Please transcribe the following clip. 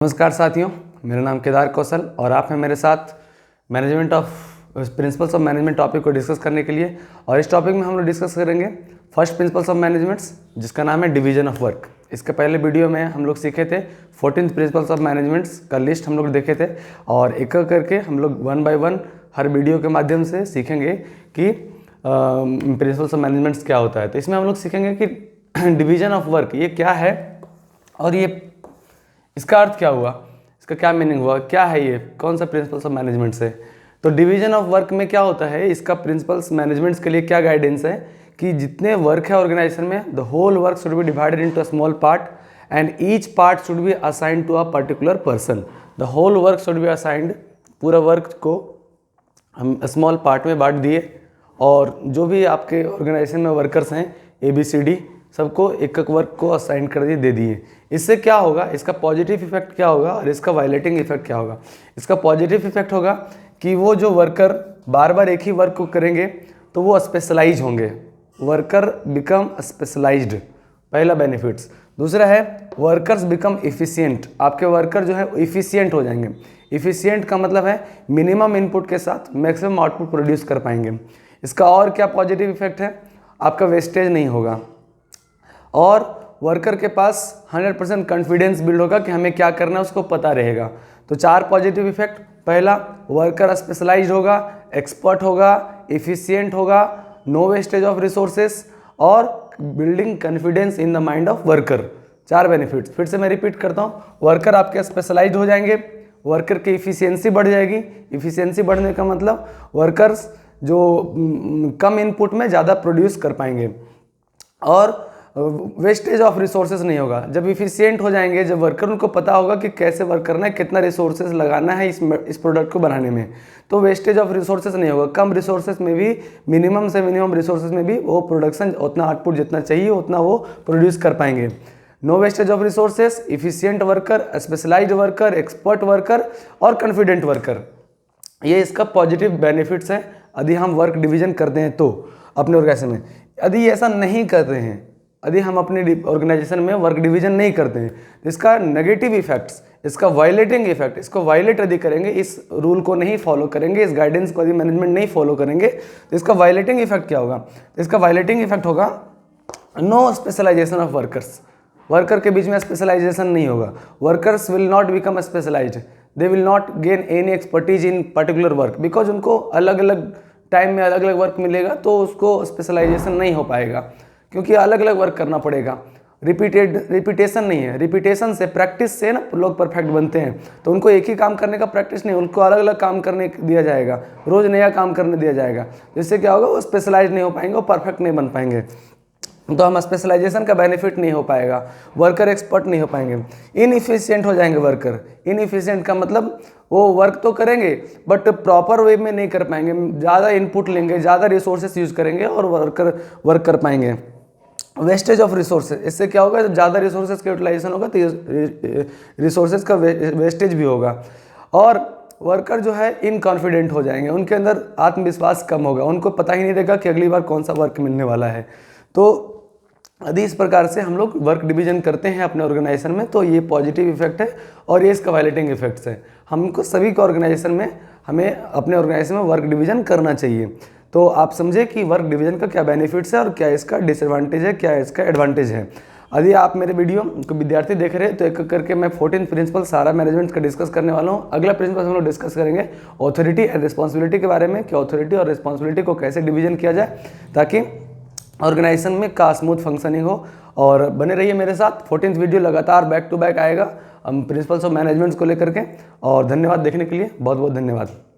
नमस्कार साथियों, मेरा नाम केदार कौशल और आप हैं मेरे साथ management of principles of management topic को डिस्कस करने के लिए। और इस टॉपिक में हम लोग डिस्कस करेंगे फर्स्ट प्रिंसिपल्स ऑफ मैनेजमेंट्स, जिसका नाम है डिवीजन ऑफ वर्क। इसके पहले वीडियो में हम लोग सीखे थे 14 प्रिंसिपल्स ऑफ मैनेजमेंट्स का लिस्ट हम लोग देखे थे, और एक एक करके हम लोग 1 बाय 1 हर वीडियो के माध्यम से सीखेंगे कि प्रिंसिपल्स ऑफ मैनेजमेंट्स क्या होता है। तो इसमें हम लोग सीखेंगे कि डिवीजन ऑफ वर्क ये क्या है और ये इसका अर्थ क्या हुआ, इसका क्या मीनिंग हुआ, क्या है ये, कौन सा प्रिंसिपल्स ऑफ मैनेजमेंट से। तो डिवीजन ऑफ वर्क में क्या होता है, इसका प्रिंसिपल्स मैनेजमेंट्स के लिए क्या गाइडेंस है कि जितने वर्क है ऑर्गेनाइजेशन में, the whole work should be divided into a small part and each part should be assigned to a particular person. The whole work should be assigned, पूरा work को हम स्मॉल पार्ट में बांट दिए, और जो भी आपके ऑर्गेनाइजेशन में वर्कर्स हैं ABCD सबको एक एक वर्क को असाइन कर दे दिए। इससे क्या होगा, इसका पॉजिटिव इफेक्ट क्या होगा और इसका वायलेटिंग इफेक्ट क्या होगा। इसका पॉजिटिव इफेक्ट होगा कि वो जो वर्कर बार बार एक ही वर्क को करेंगे तो वो स्पेशलाइज होंगे, वर्कर बिकम स्पेशलाइज्ड, पहला बेनिफिट्स। दूसरा है वर्कर्स बिकम इफिशियंट, आपके वर्कर जो है इफिशियंट हो जाएंगे। इफिशियंट का मतलब है मिनिमम इनपुट के साथ मैक्सिमम आउटपुट प्रोड्यूस कर पाएंगे। इसका और क्या पॉजिटिव इफेक्ट है, आपका वेस्टेज नहीं होगा और वर्कर के पास 100% कॉन्फिडेंस बिल्ड होगा कि हमें क्या करना है, उसको पता रहेगा। तो 4 पॉजिटिव इफेक्ट, पहला वर्कर स्पेशलाइज्ड होगा, एक्सपर्ट होगा, इफिशियंट होगा, नो वेस्टेज ऑफ रिसोर्सेस और building confidence in the mind of worker. 4 benefits. फिर से मैं रिपीट करता हूँ, वर्कर आपके स्पेशलाइज्ड हो जाएंगे, वर्कर की इफिशियंसी बढ़ जाएगी। इफिशियंसी बढ़ने का मतलब वर्कर्स जो कम इनपुट में ज़्यादा प्रोड्यूस कर पाएंगे, और वेस्टेज ऑफ रिसोर्सेज नहीं होगा। जब इफिशियंट हो जाएंगे, जब वर्कर, उनको पता होगा कि कैसे वर्क करना है, कितना रिसोर्सेज लगाना है इस प्रोडक्ट को बनाने में, तो वेस्टेज ऑफ रिसोर्सेज नहीं होगा। कम रिसोर्सेज में भी, मिनिमम से मिनिमम रिसोर्सेज में भी वो प्रोडक्शन उतना आउटपुट जितना चाहिए उतना वो प्रोड्यूस कर पाएंगे। No wastage of resources, efficient worker, specialised worker, expert worker और कॉन्फिडेंट वर्कर, ये इसका पॉजिटिव बेनिफिट्स हैं यदि हम वर्क डिवीजन करते हैं तो अपने ऑर्गेनाइजेशन में। यदि ऐसा नहीं करते हैं, यदि हम अपने ऑर्गेनाइजेशन में वर्क डिवीजन नहीं करते हैं, तो इसका नेगेटिव इफेक्ट्स, इसका वायलेटिंग इफेक्ट, इसको वायलेट यदि करेंगे, इस रूल को नहीं फॉलो करेंगे, इस गाइडेंस को यदि मैनेजमेंट नहीं फॉलो करेंगे, तो इसका वायलेटिंग इफेक्ट क्या होगा, तो इसका वायलेटिंग इफेक्ट होगा no specialisation of workers. Worker के बीच में स्पेशलाइजेशन नहीं होगा, workers will not become specialised, they will not gain any expertise in particular work, because उनको अलग अलग टाइम में अलग अलग वर्क मिलेगा तो उसको स्पेशलाइजेशन नहीं हो पाएगा, क्योंकि अलग अलग वर्क करना पड़ेगा। रिपीटेशन नहीं है, रिपीटेशन से, प्रैक्टिस से ना लोग परफेक्ट बनते हैं। तो उनको एक ही काम करने का प्रैक्टिस नहीं, उनको अलग अलग काम करने दिया जाएगा, रोज़ नया काम करने दिया जाएगा। जिससे क्या होगा, वो स्पेशलाइज नहीं हो पाएंगे, वो परफेक्ट नहीं बन पाएंगे, तो हम स्पेशलाइजेशन का बेनिफिट नहीं हो पाएगा, वर्कर एक्सपर्ट नहीं हो पाएंगे, इनएफिशिएंट हो जाएंगे वर्कर। इनएफिशिएंट का मतलब वो वर्क तो करेंगे बट प्रॉपर वे में नहीं कर पाएंगे, ज़्यादा इनपुट लेंगे, ज़्यादा रिसोर्सेस यूज करेंगे और वर्क कर पाएंगे। वेस्टेज ऑफ रिसोर्सेज, इससे क्या होगा, जब ज़्यादा रिसोर्सेज का यूटिलाइजेशन होगा तो रिसोर्सेज का वेस्टेज भी होगा, और वर्कर जो है इनकॉन्फिडेंट हो जाएंगे, उनके अंदर आत्मविश्वास कम होगा, उनको पता ही नहीं रहेगा कि अगली बार कौन सा वर्क मिलने वाला है। तो यदि इस प्रकार से हम लोग वर्क डिवीजन करते हैं अपने ऑर्गेनाइजेशन में, तो ये पॉजिटिव इफेक्ट है और ये इसका वायलेटिंग इफेक्ट्स है। हमको सभी के ऑर्गेनाइजेशन में, हमें अपने ऑर्गेनाइजेशन में वर्क डिवीजन करना चाहिए। तो आप समझे कि वर्क डिवीजन का क्या बेनिफिट्स है और क्या इसका डिसएडवांटेज है, क्या इसका एडवांटेज है। यदि आप मेरे वीडियो को विद्यार्थी देख रहे हैं तो एक करके मैं 14 प्रिंसिपल सारा मैनेजमेंट का डिस्कस करने वाला हूँ। अगला प्रिंसिपल हम लोग डिस्कस करेंगे ऑथोरिटी एंड रिस्पॉन्सिबिलिटी के बारे में, कि ऑथोरिटी और रिस्पॉन्सिबिलिटी को कैसे डिवीजन किया जाए ताकि ऑर्गेनाइजेशन में का स्मूथ फंक्शनिंग हो। और बने रहिए मेरे साथ, 14th वीडियो लगातार बैक टू बैक आएगा हम प्रिंसिपल्स ऑफ मैनेजमेंट्स को लेकर के। और धन्यवाद देखने के लिए, बहुत बहुत धन्यवाद।